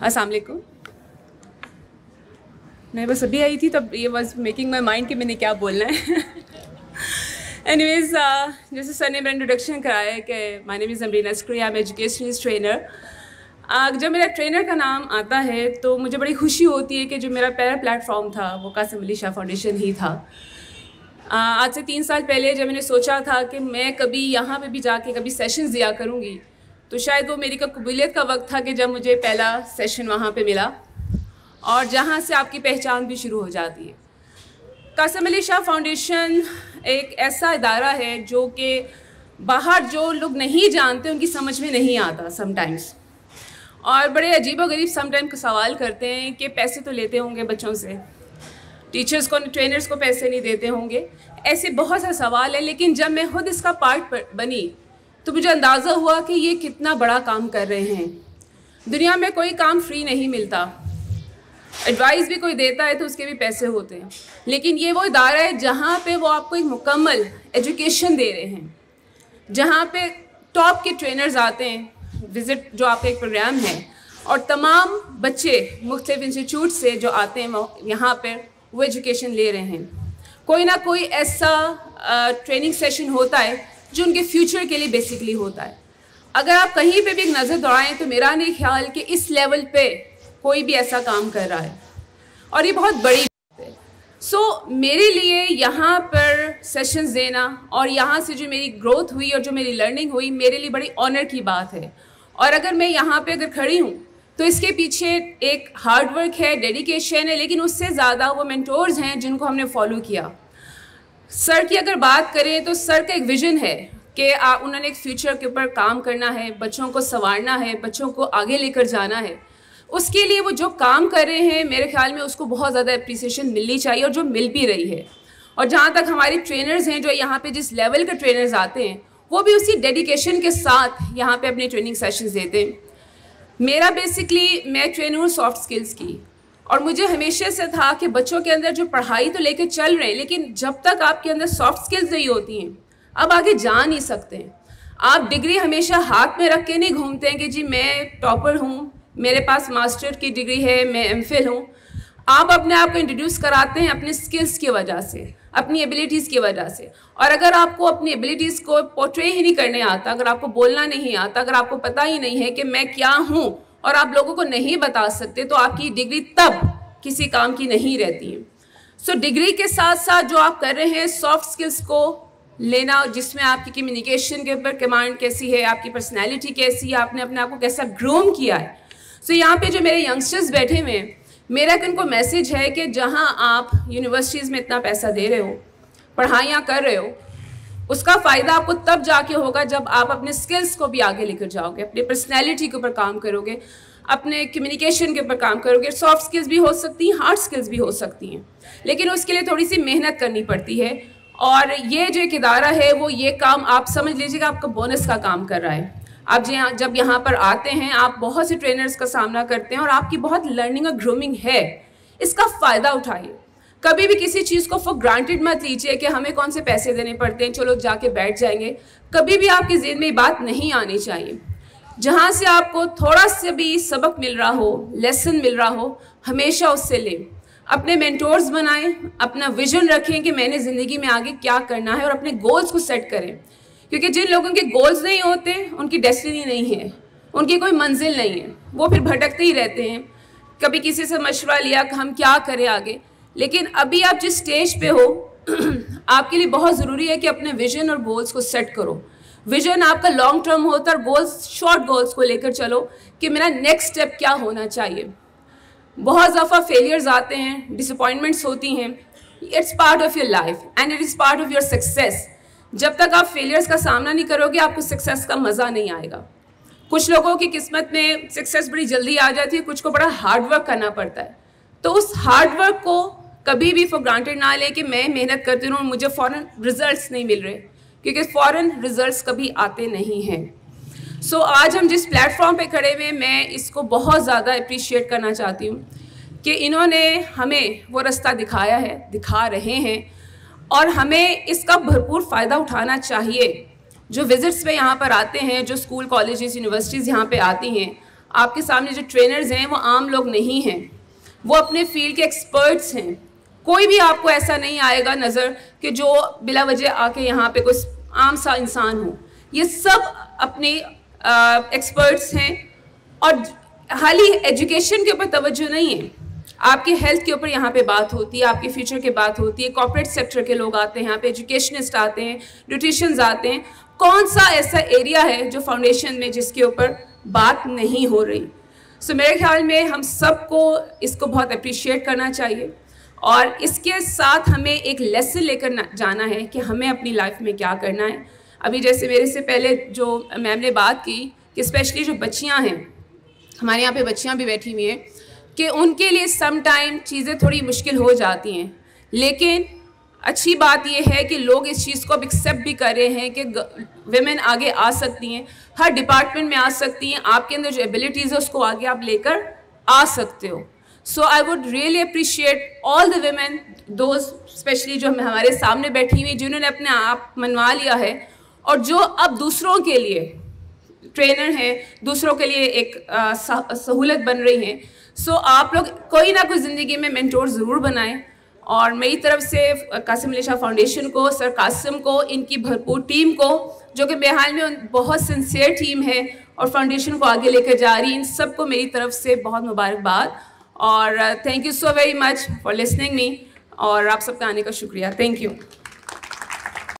अस्सलाम वालेकुम। मैं बस अभी आई थी तब ये वॉज मेकिंग माई माइंड कि मैंने क्या बोलना है। एनीवेज, जैसे सर ने मेरा इंट्रोडक्शन कराया है कि my name is Amreen Askari, I am educationalist trainer. जब मेरा ट्रेनर का नाम आता है तो मुझे बड़ी खुशी होती है कि जो मेरा पहला प्लेटफॉर्म था वो कासिम अली शाह फाउंडेशन ही था। आज से 3 साल पहले जब मैंने सोचा था कि मैं कभी यहाँ पे भी जाके कभी सेशंस दिया करूँगी, तो शायद वो मेरी कबूलियत का वक्त था कि जब मुझे पहला सेशन वहाँ पे मिला और जहाँ से आपकी पहचान भी शुरू हो जाती है। कासिम अली शाह फाउंडेशन एक ऐसा इदारा है जो कि बाहर जो लोग नहीं जानते उनकी समझ में नहीं आता समटाइम्स, और बड़े अजीब व गरीब समटाइम सवाल करते हैं कि पैसे तो लेते होंगे बच्चों से, टीचर्स को, ट्रेनर्स को पैसे नहीं देते होंगे, ऐसे बहुत सारे सवाल हैं। लेकिन जब मैं खुद इसका पार्ट बनी तो मुझे अंदाज़ा हुआ कि ये कितना बड़ा काम कर रहे हैं। दुनिया में कोई काम फ्री नहीं मिलता, एडवाइस भी कोई देता है तो उसके भी पैसे होते हैं, लेकिन ये वो इदारा है जहाँ पे वो आपको एक मुकम्मल एजुकेशन दे रहे हैं, जहाँ पे टॉप के ट्रेनर्स आते हैं, विज़िट जो आपका एक प्रोग्राम है, और तमाम बच्चे मुख्तलिफ इंस्टीट्यूट से जो आते हैं वो यहाँ पर वो एजुकेशन ले रहे हैं। कोई ना कोई ऐसा ट्रेनिंग सेशन होता है जो उनके फ्यूचर के लिए बेसिकली होता है। अगर आप कहीं पे भी एक नज़र दौड़ाएं तो मेरा नहीं ख्याल कि इस लेवल पे कोई भी ऐसा काम कर रहा है, और ये बहुत बड़ी बात है। सो मेरे लिए यहाँ पर सेशंस देना और यहाँ से जो मेरी ग्रोथ हुई और जो मेरी लर्निंग हुई, मेरे लिए बड़ी ऑनर की बात है। और अगर मैं यहाँ पे अगर खड़ी हूँ तो इसके पीछे एक हार्डवर्क है, डेडिकेशन है, लेकिन उससे ज़्यादा वो मेंटोर्स हैं जिनको हमने फॉलो किया। सर की अगर बात करें तो सर का एक विज़न है कि उन्होंने एक फ्यूचर के ऊपर काम करना है, बच्चों को संवारना है, बच्चों को आगे लेकर जाना है। उसके लिए वो जो काम कर रहे हैं मेरे ख्याल में उसको बहुत ज़्यादा अप्रिसिएशन मिलनी चाहिए, और जो मिल भी रही है। और जहाँ तक हमारे ट्रेनर्स हैं जो यहाँ पे जिस लेवल के ट्रेनर्स आते हैं वो भी उसी डेडिकेशन के साथ यहाँ पे अपने ट्रेनिंग सेशंस देते हैं। मेरा बेसिकली मैं ट्रेनर हूँ सॉफ्ट स्किल्स की, और मुझे हमेशा से था कि बच्चों के अंदर जो पढ़ाई तो लेकर चल रहे हैं, लेकिन जब तक आपके अंदर सॉफ्ट स्किल्स नहीं होती हैं अब आगे जा नहीं सकते हैं। आप डिग्री हमेशा हाथ में रख के नहीं घूमते हैं कि जी मैं टॉपर हूँ, मेरे पास मास्टर की डिग्री है, मैं एमफिल हूँ। आप अपने आप को इंट्रोड्यूस कराते हैं अपने स्किल्स की वजह से, अपनी एबिलिटीज़ की वजह से। और अगर आपको अपनी एबिलिटीज़ को पोर्ट्रे ही नहीं करने आता, अगर आपको बोलना नहीं आता, अगर आपको पता ही नहीं है कि मैं क्या हूँ और आप लोगों को नहीं बता सकते, तो आपकी डिग्री तब किसी काम की नहीं रहती है। सो डिग्री के साथ साथ जो आप कर रहे हैं सॉफ्ट स्किल्स को लेना, जिसमें आपकी कम्युनिकेशन के ऊपर कमांड कैसी है, आपकी पर्सनैलिटी कैसी है, आपने अपने आप को कैसा ग्रूम किया है। सो यहाँ पे जो मेरे यंगस्टर्स बैठे हुए हैं, मेरा उनको मैसेज है कि जहाँ आप यूनिवर्सिटीज़ में इतना पैसा दे रहे हो, पढ़ाइयाँ कर रहे हो, उसका फ़ायदा आपको तब जाके होगा जब आप अपने स्किल्स को भी आगे लेकर जाओगे, अपनी पर्सनैलिटी के ऊपर काम करोगे, अपने कम्युनिकेशन के ऊपर काम करोगे। सॉफ्ट स्किल्स भी हो सकती हैं, हार्ड स्किल्स भी हो सकती हैं, लेकिन उसके लिए थोड़ी सी मेहनत करनी पड़ती है। और ये जो एक इदारा है वो ये काम आप समझ लीजिएगा आपका बोनस का काम कर रहा है। आप जब यहाँ पर आते हैं आप बहुत से ट्रेनर्स का सामना करते हैं और आपकी बहुत लर्निंग और ग्रूमिंग है, इसका फ़ायदा उठाइए। कभी भी किसी चीज़ को फॉर ग्रांटेड मत लीजिए कि हमें कौन से पैसे देने पड़ते हैं, चलो जाके बैठ जाएंगे। कभी भी आपके ज़हन में ये बात नहीं आनी चाहिए। जहाँ से आपको थोड़ा सा भी सबक मिल रहा हो, लेसन मिल रहा हो, हमेशा उससे लें। अपने मेंटोर्स बनाएं, अपना विजन रखें कि मैंने ज़िंदगी में आगे क्या करना है, और अपने गोल्स को सेट करें। क्योंकि जिन लोगों के गोल्स नहीं होते उनकी डेस्टिनी नहीं है, उनकी कोई मंजिल नहीं है, वो फिर भटकते ही रहते हैं। कभी किसी से मशवरा लिया कि हम क्या करें आगे, लेकिन अभी आप जिस स्टेज पे हो आपके लिए बहुत ज़रूरी है कि अपने विजन और गोल्स को सेट करो। विजन आपका लॉन्ग टर्म होता है और गोल्स शॉर्ट गोल्स को लेकर चलो कि मेरा नेक्स्ट स्टेप क्या होना चाहिए। बहुत दफ़ा फेलियर्स आते हैं, डिसअपॉइंटमेंट्स होती हैं, it's part of your life and it is part of your success. जब तक आप फेलियर्स का सामना नहीं करोगे आपको सक्सेस का मज़ा नहीं आएगा। कुछ लोगों की किस्मत में सक्सेस बड़ी जल्दी आ जाती है, कुछ को बड़ा हार्ड वर्क करना पड़ता है। तो उस हार्ड वर्क को कभी भी फॉर ग्रांटेड ना ले कि मैं मेहनत करती हूँ मुझे फ़ौरन रिजल्ट्स नहीं मिल रहे, क्योंकि फ़ौरन रिजल्ट्स कभी आते नहीं हैं। सो आज हम जिस प्लेटफॉर्म पे खड़े हुए, मैं इसको बहुत ज़्यादा अप्रिशिएट करना चाहती हूँ कि इन्होंने हमें वो रास्ता दिखाया है, दिखा रहे हैं, और हमें इसका भरपूर फ़ायदा उठाना चाहिए। जो विज़िट्स पे यहाँ पर आते हैं, जो स्कूल कॉलेजेस यूनिवर्सिटीज़ यहाँ पे आती हैं, आपके सामने जो ट्रेनर्स हैं वो आम लोग नहीं हैं, वो अपने फील्ड के एक्सपर्ट्स हैं। कोई भी आपको ऐसा नहीं आएगा नज़र कि जो बिला वजह आके यहाँ पे कोई आम सा इंसान हो। ये सब अपने एक्सपर्ट्स हैं और खाली एजुकेशन के ऊपर तवज्जो नहीं है, आपके हेल्थ के ऊपर यहाँ पे बात होती है, आपके फ्यूचर की बात होती है। कॉर्पोरेट सेक्टर के लोग आते हैं यहाँ पे, एजुकेशनिस्ट आते हैं, न्यूट्रिशंस आते हैं। कौन सा ऐसा एरिया है जो फाउंडेशन में जिसके ऊपर बात नहीं हो रही? सो मेरे ख्याल में हम सबको इसको बहुत अप्रिशिएट करना चाहिए और इसके साथ हमें एक लेसन लेकर जाना है कि हमें अपनी लाइफ में क्या करना है। अभी जैसे मेरे से पहले जो मैम ने बात की कि स्पेशली जो बच्चियाँ हैं, हमारे यहाँ पे बच्चियाँ भी बैठी हुई हैं, कि उनके लिए सम टाइम चीज़ें थोड़ी मुश्किल हो जाती हैं, लेकिन अच्छी बात यह है कि लोग इस चीज़ को अब एक्सेप्ट भी कर रहे हैं कि विमेन आगे आ सकती हैं, हर डिपार्टमेंट में आ सकती हैं। आपके अंदर जो एबिलिटीज़ है उसको आगे आप लेकर आ सकते हो। So I would really appreciate all the women, those specially जो हमारे सामने बैठी हुई, जिन्होंने अपने आप मनवा लिया है और जो अब दूसरों के लिए ट्रेनर हैं, दूसरों के लिए एक सहूलत बन रही हैं। सो आप लोग कोई ना कोई ज़िंदगी में मेंटोर ज़रूर बनाएं और मेरी तरफ से कासिम अली शाह फाउंडेशन को, सर कासिम को, इनकी भरपूर टीम को, जो कि बेहाल में बहुत सिंसियर टीम है और फाउंडेशन को आगे लेकर जा रही है, इन सबको मेरी तरफ से बहुत मुबारकबाद और thank you so very much for listening me और आप सबका आने का शुक्रिया। Thank you.